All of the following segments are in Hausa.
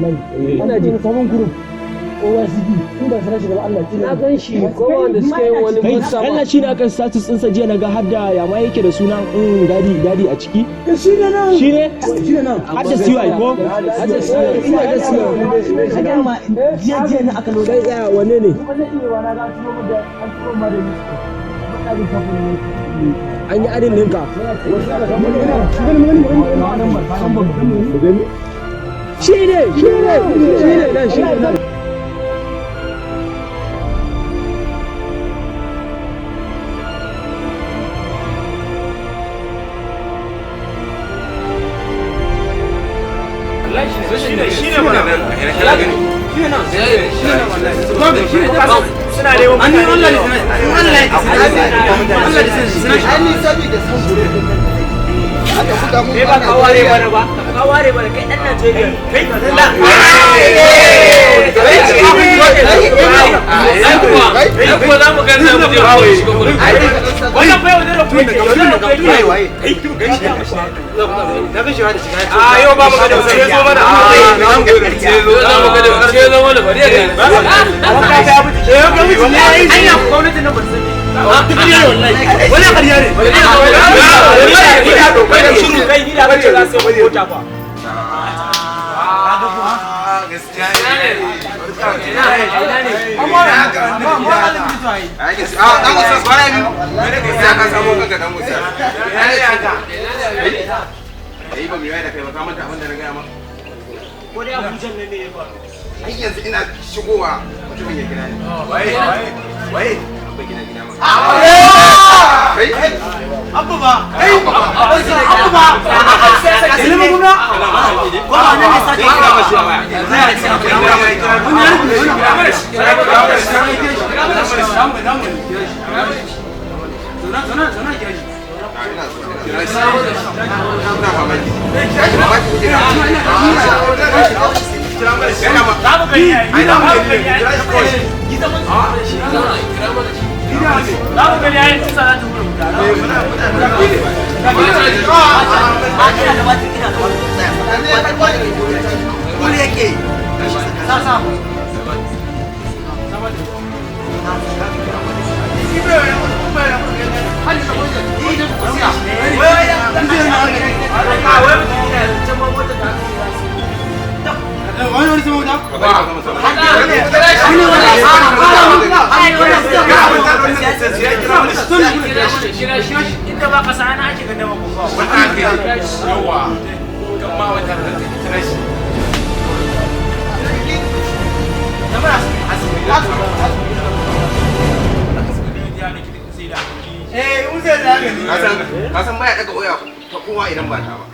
Ina ji sabon group. Kowa sigi in ba sanar shi ba Allah kina. Na gan shi kowa wanda suke yin wani musa. Allah shi ne aka status ɗinsa jiya naga har da ya ma yake da sunan dadi a ciki. Shi ne nan. Shi ne nan. Har da siwa ko? Har da siwa. Ina da siwa. Hakan ma jiya ne aka lura. Kai tsaya wane ne? An yi adin ninka. Shi ne nan. Shi ne mana nan. Suna neman mutane. Kai ba ka ware bana ba. Ka ware bana kai dan Najeriya. Kai kuwa za mu gani za mu je hawa ya shiga gurin. Wannan bai wani da kuma yau ba mu ga da sai zo mana. Sai zo mana bari ya gani. Anya gwamnatin nan ba sani. Wani kariya ne. Shiru kai ni da kace za su yi mota fa. Gaskiya ne. Yanzu ina shigowa mutumin ya gina ni. Waye? Abba gina gina maka. Abba ba. Abba ba. Ilimin guna. Ko ba ne sai ka kira mashi a waya. Kasan baya daga waya ta kowa idan ba ta ba.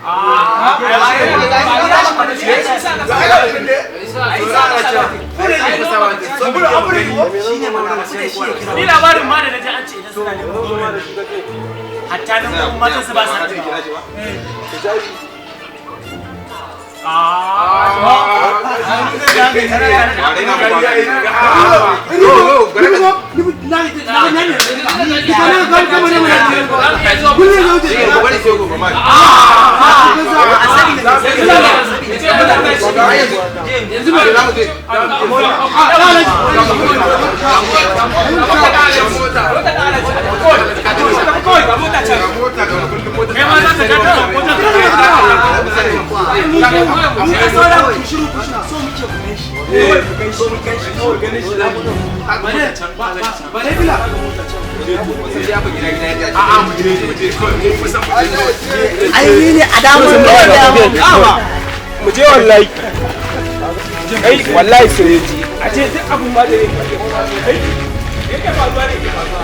Ni labarin ma da naji an ce idan suna neman hatta nan matan su ba sa wallahi sai a ce duk abun ma da yake faruwa ne ke faruwa